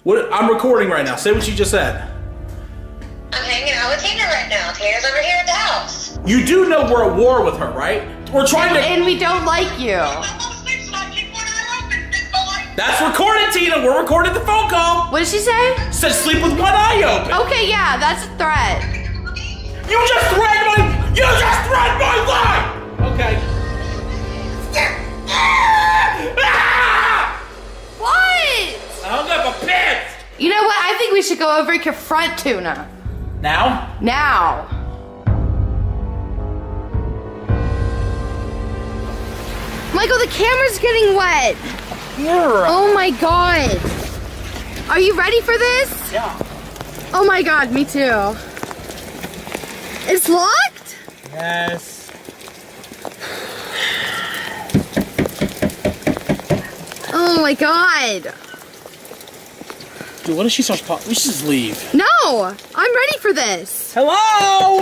What? I'm recording right now. Say what you just said. I'm hanging out with Tina right now. Tina's over here at the house. You do know we're at war with her, right? We're trying to... And we don't like you. That's recorded, Tina. We're recording the phone call. What did she say? Said sleep with one eye open. Okay, yeah, that's a threat. You just threatened my life! Okay. What? I hung up a pit! You know what? I think we should go over and confront Tuna. Now? Now. Michael, the camera's getting wet. Oh my God. Are you ready for this? Yeah. Oh my God, me too. It's locked? Yes. Oh my God. Dude, what if she starts popping? We should just leave. No, I'm ready for this. Hello?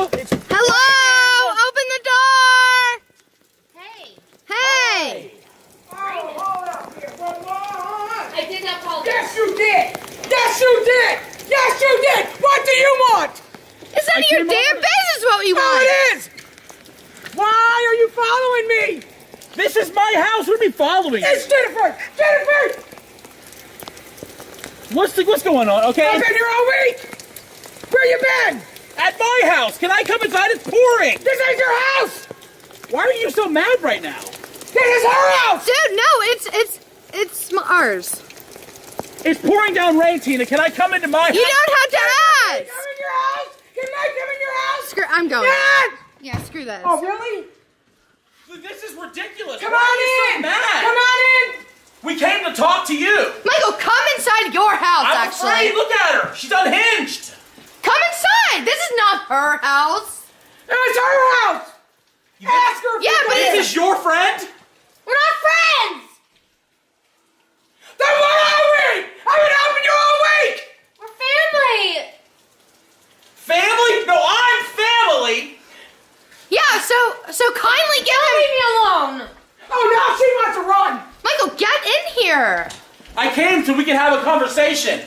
Hello, open the door. Hey. Hey. Oh, hold up here. I did not call Yes, you did. Yes, you did. Yes, you did. What do you want? It's none of your damn business what we No, want. it is. Why are you following me? This is my house. What are we following? It's Jennifer. Jennifer. What's going on? Okay. I've been here all week. Where you been? At my house. Can I come inside? It's pouring. This ain't your house. Why are you so mad right now? This is her house. Dude, no, it's ours. It's pouring down rain, Tina. Can I come into my house? You don't have to Come ask. in your house. Can I come in your house? Screw, I'm going. Dad. Yeah, screw this. Oh, really? This is ridiculous. Come Why on are you in. so mad? Come on in. We came to talk to you. Michael, come inside your house, I'm actually. afraid. Look at her. She's unhinged. Come inside. This is not her house. It's her house. Ask her. Yeah, but Is this your friend? We're not friends. Then what are we? I've been helping you all week. We're family. Family? No, I'm family. Yeah, so kindly give him. Leave me alone. Oh, now she wants to run. Michael, get in here. I came so we could have a conversation.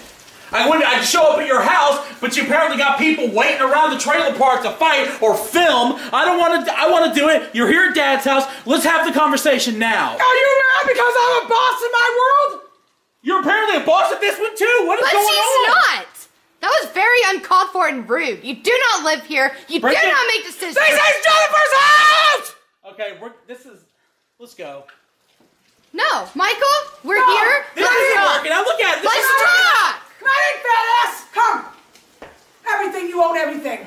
I'd show up at your house, but you apparently got people waiting around the trailer park to fight or film. I want to do it. You're here at Dad's house. Let's have the conversation now. Are you mad because I'm a boss in my world? You're apparently a boss at this one too. What is But going she's on? not. That was very uncalled for and rude. You do not live here. You Bridget, do not make decisions. This is Jennifer's house! Okay, let's go. No, Michael, we're No, here. This Let's isn't talk. working. Now look at it. This Let's is- talk. Come on in, fat ass! Come! Everything, you own everything.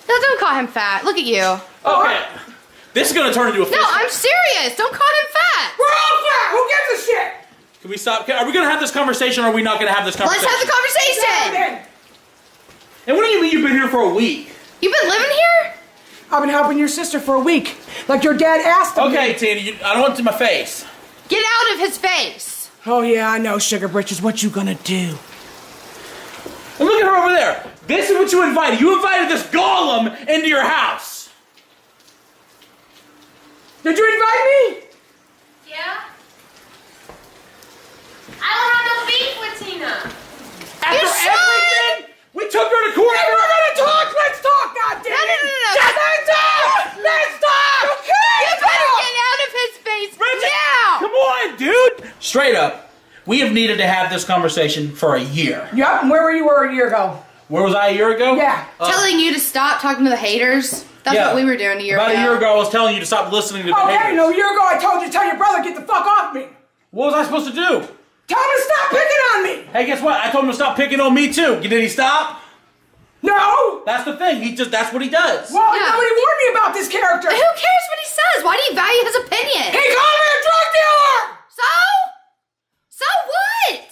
No, don't call him fat. Look at you. Okay. This is gonna turn into a No, fist. I'm serious. Don't call him fat. We're all fat! Who gives a shit? Can we stop? Are we gonna have this conversation or are we not gonna have this Let's conversation? have the conversation. Then. And what do you mean you've been here for a week? You've been living here? I've been helping your sister for a week. Like your dad asked me. Okay, Tina, I don't want it to my face. Get out of his face. Oh yeah, I know, Sugar Britches. What you gonna do? And look at her over there. This is what you invited. You invited this golem into your house. Did you invite me? Yeah? I don't have no beef with Tina. After You should. everything, we took her to court. If we're gonna talk, let's talk, goddammit! No. Just let's talk! Let's talk! Okay! You better get out of his face Bridget, now. come on, dude. Straight up, we have needed to have this conversation for a year. Yep, and where were you a year ago? Where was I a year ago? Yeah. Telling you to stop talking to the haters. That's Yeah. what we were doing a year About ago. a year ago, I was telling you to stop listening to the Okay, haters. no, a year ago I told you to tell your brother get the fuck off me. What was I supposed to do? Tell him to stop picking on me. Hey, guess what? I told him to stop picking on me too. Did he stop? No. That's the thing. That's what he does. Well, Yeah. nobody warned me about this character. Who cares what he says? Why do you value his opinion? He called me a drug dealer. So what?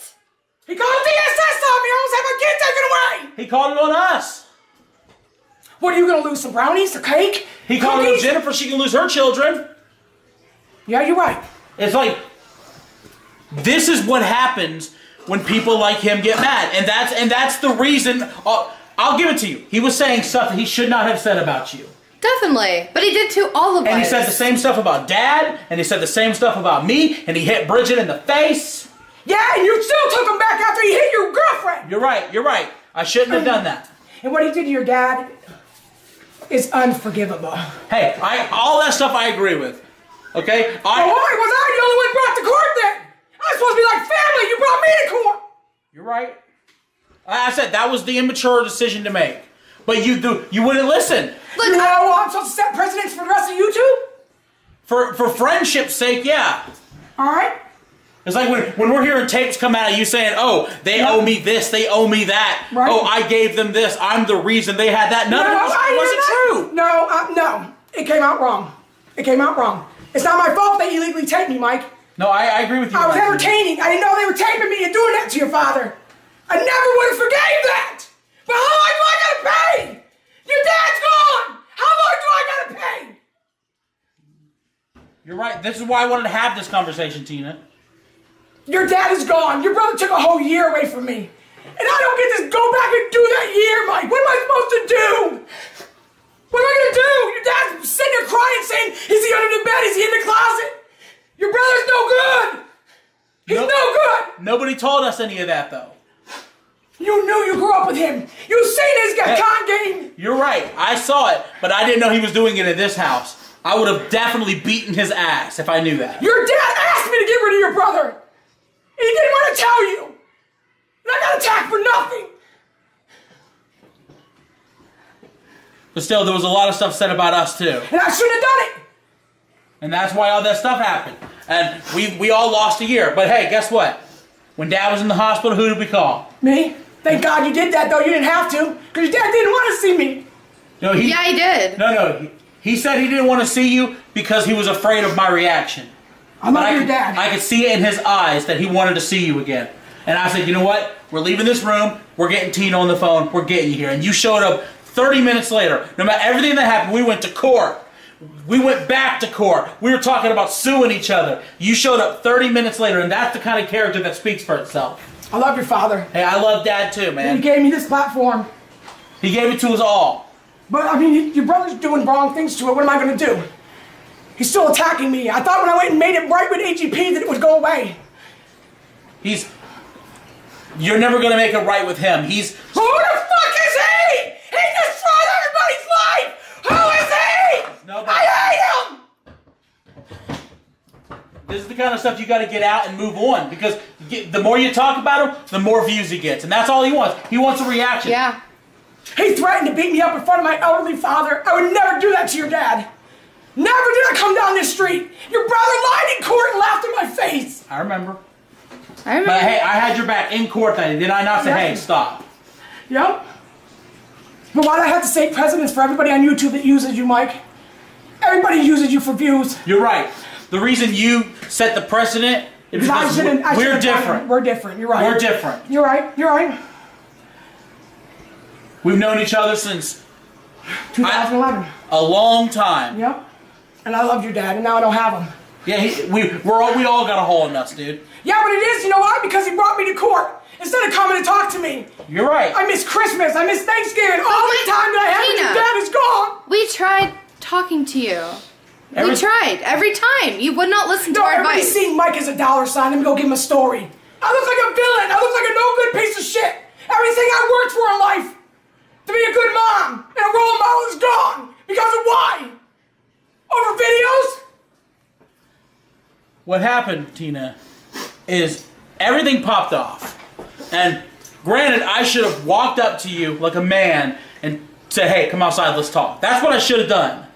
He called DSS on me. I almost had my kid taken away. He called it on us. What, are you gonna lose some brownies, a cake? He called it on Cookies? Jennifer. She can lose her children. Yeah, you're right. It's like, this is what happens when people like him get mad, and that's the reason. I'll give it to you. He was saying stuff that he should not have said about you. Definitely. But he did to all of us. And he said the same stuff about Dad, and he said the same stuff about me, and he hit Bridget in the face. Yeah, and you still took him back after he hit your girlfriend You're right. You're right. I shouldn't have done that. And what he did to your dad is unforgivable. Hey, all that stuff I agree with. Okay? Why was I the only one brought to court then? I'm supposed to be like family. You brought me to court. You're right. I said that was the immature decision to make. But you wouldn't listen. Look, You know I'm supposed to set precedents for the rest of YouTube? For friendship's sake, yeah. All right. It's like when we're hearing tapes come out of you saying, oh, they owe me this, they owe me that. Right. Oh, I gave them this, I'm the reason they had that. None of it wasn't true. No. It came out wrong. It came out wrong. It's not my fault they illegally taped me, Mike. No, I agree with you. I was entertaining. I didn't know they were taping me and doing that to your father. I never would have forgave that. But how long do I gotta pay? Your dad's gone. How long do I gotta pay? You're right. This is why I wanted to have this conversation, Tina. Your dad is gone. Your brother took a whole year away from me. And I don't get to go back and do that year, Mike. What am I supposed to do? What am I going to do? Your dad's sitting there crying saying, is he under the bed? Is he in the closet? Your brother's no good. He's no good. Nobody told us any of that, though. You knew you grew up with him. You seen his con game. You're right. I saw it, but I didn't know he was doing it at this house. I would have definitely beaten his ass if I knew that. Your dad asked me to get rid of your brother. He didn't want to tell you. And I got attacked for nothing. But still, there was a lot of stuff said about us, too. And I shouldn't have done it. And that's why all that stuff happened. And we all lost a year. But hey, guess what? When Dad was in the hospital, who did we call? Me? Thank God you did that, though. You didn't have to. Because your dad didn't want to see me. No, yeah, he did. No. He said he didn't want to see you because he was afraid of my reaction. I love your dad. I could see it in his eyes that he wanted to see you again. And I said, you know what? We're leaving this room. We're getting Tina on the phone. We're getting you here. And you showed up 30 minutes later. No matter everything that happened, we went to court. We went back to court. We were talking about suing each other. You showed up 30 minutes later, and that's the kind of character that speaks for itself. I love your father. Hey, I love Dad too, man. He gave me this platform. He gave it to us all. But, I mean, your brother's doing wrong things to it. What am I going to do? He's still attacking me. I thought when I went and made it right with AGP that it would go away. You're never going to make it right with him. Who the fuck is he? He destroyed everybody's life! Who is he? Nobody. I hate him! This is the kind of stuff you got to get out and move on, because the more you talk about him, the more views he gets, and that's all he wants. He wants a reaction. Yeah. He threatened to beat me up in front of my elderly father. I would never do that to your dad. Never did I come down this street. Your brother lied in court and laughed in my face. I remember. I remember. But hey, I had your back in court that day. Did I not say, hey, stop? Yep. But why'd I have to say precedents for everybody on YouTube that uses you, Mike? Everybody uses you for views. You're right. The reason you set the precedent is because we're different. We're different. You're right. We're different. You're right. You're right. We've known each other since 2011. A long time. Yep. And I loved your dad, and now I don't have him. Yeah, we all got a hole in us, dude. Yeah, but it is, you know why? Because he brought me to court instead of coming to talk to me. You're right. I miss Christmas. I miss Thanksgiving. All the time that I had with your dad is gone. We tried talking to you. We tried. Every time. You would not listen to our everybody's advice. seeing Mike as a dollar sign. Let me go give him a story. I look like a villain. I look like a no-good piece of shit. Everything I worked for in life to be a good mom and a role model is gone. Because of why? Over videos? What happened, Tina, is everything popped off. And granted, I should have walked up to you like a man and said, hey, come outside, let's talk. That's what I should have done.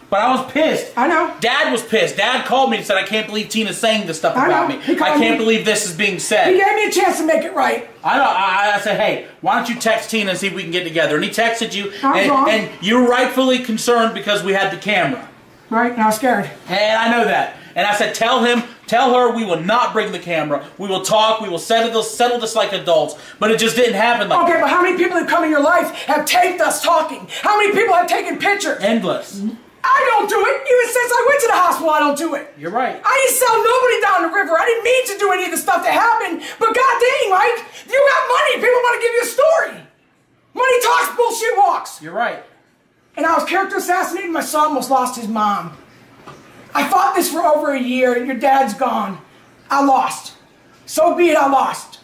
But I was pissed. I know. Dad was pissed. Dad called me and said, I can't believe Tina's saying this stuff about me. I can't believe this is being said. He gave me a chance to make it right. I know. I said, hey, why don't you text Tina and see if we can get together? And he texted you. Wrong. And you're rightfully concerned because we had the camera. Right, now I'm scared. And I know that. And I said, tell her we will not bring the camera. We will talk. We will settle this like adults. But it just didn't happen like that. Okay, but how many people have come in your life have taped us talking? How many people have taken pictures? Endless. I don't do it. Even since I went to the hospital, I don't do it. You're right. I didn't sell nobody down the river. I didn't mean to do any of the stuff that happened. But god dang, Mike, you got money. People want to give you a story. Money talks, bullshit walks. You're right. And I was character assassinated. My son almost lost his mom. I fought this for over a year, and your dad's gone. I lost. So be it, I lost.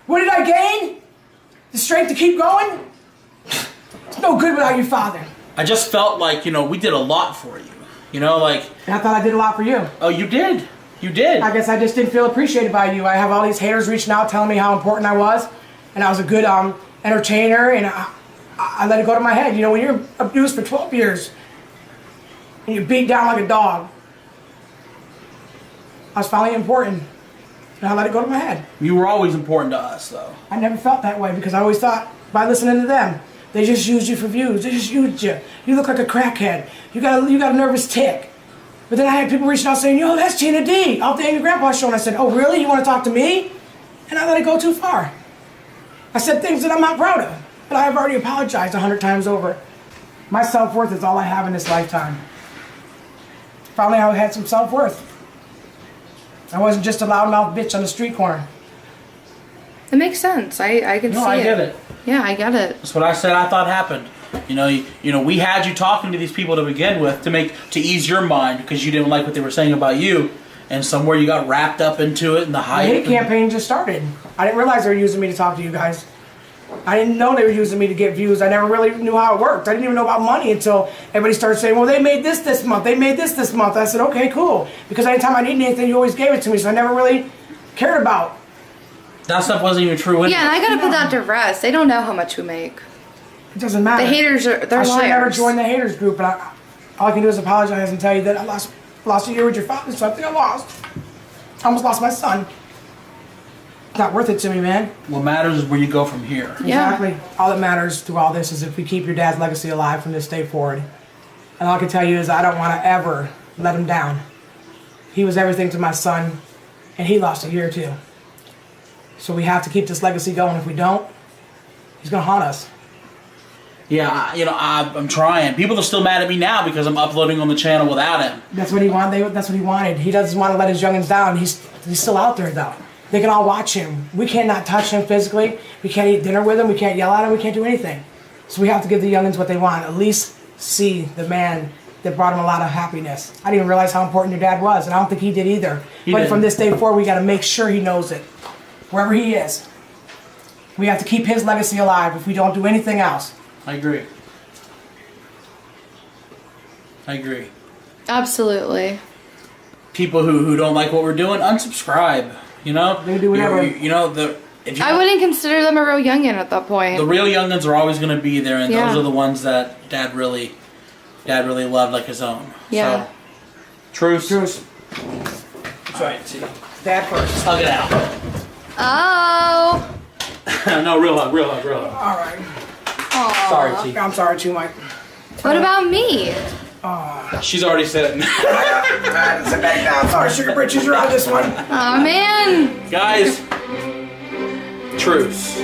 What did I gain? strength to keep going. It's no good without your father. I just felt like, you know, we did a lot for you. You know, like... And I thought I did a lot for you. Oh, you did. You did. I guess I just didn't feel appreciated by you. I have all these haters reaching out telling me how important I was. And I was a good entertainer. And I let it go to my head. You know, when you're abused for 12 years and you're beat down like a dog, I was finally important. And I let it go to my head. You were always important to us, though. I never felt that way because I always thought by listening to them, they just used you for views. They just used you. You look like a crackhead. You got a nervous tick. But then I had people reaching out saying, yo, that's Tina D off the Angry Grandpa show. And I said, oh, really? You want to talk to me? And I let it go too far. I said things that I'm not proud of. But I have already apologized 100 times over. My self-worth is all I have in this lifetime. Finally, I had some self-worth. I wasn't just a loudmouth bitch on the street corner. It makes sense. I can see it. No, I get it. Yeah, I get it. That's what I said I thought happened. You know, we had you talking to these people to begin with to ease your mind because you didn't like what they were saying about you, and somewhere you got wrapped up into it and the hype. The hate campaign just started. I didn't realize they were using me to talk to you guys. I didn't know they were using me to get views. I never really knew how it worked. I didn't even know about money until everybody started saying, well, they made this month. They made this month. I said, okay, cool. Because anytime I needed anything, you always gave it to me, so I never really cared about. That stuff wasn't even true. Yeah, and I gotta put that to rest. They don't know how much we make. It doesn't matter. The haters they're liars. I should never join the haters group, but all I can do is apologize and tell you that I lost a year with your father, so I think I lost. I almost lost my son. It's not worth it to me, man. What matters is where you go from here. Yeah. Exactly. All that matters through all this is if we keep your dad's legacy alive from this day forward. And all I can tell you is I don't want to ever let him down. He was everything to my son, and he lost a year too. So we have to keep this legacy going. If we don't, he's going to haunt us. Yeah, I'm trying. People are still mad at me now because I'm uploading on the channel without him. That's what he wanted. That's what he wanted. He doesn't want to let his youngins down. He's still out there though. They can all watch him. We cannot touch him physically. We can't eat dinner with him. We can't yell at him. We can't do anything. So we have to give the youngins what they want. At least see the man that brought him a lot of happiness. I didn't even realize how important your dad was, and I don't think he did either. But from this day forward, we got to make sure he knows it. Wherever he is, we have to keep his legacy alive if we don't do anything else. I agree. Absolutely. People who don't like what we're doing, unsubscribe. You know? They do whatever. I wouldn't consider them a real youngin' at that point. The real youngins are always going to be there, and Yeah. those are the ones that Dad really loved like his own. Yeah. So, truce. Truce. All right, see. Dad first. Hug it out. Oh. No, real hug. All right. Aw. Sorry, T. I'm sorry too, Mike. What about me? She's already said it. Sit back down. Sorry, Sugar Britches, you're on this one. Oh man. Guys, truce.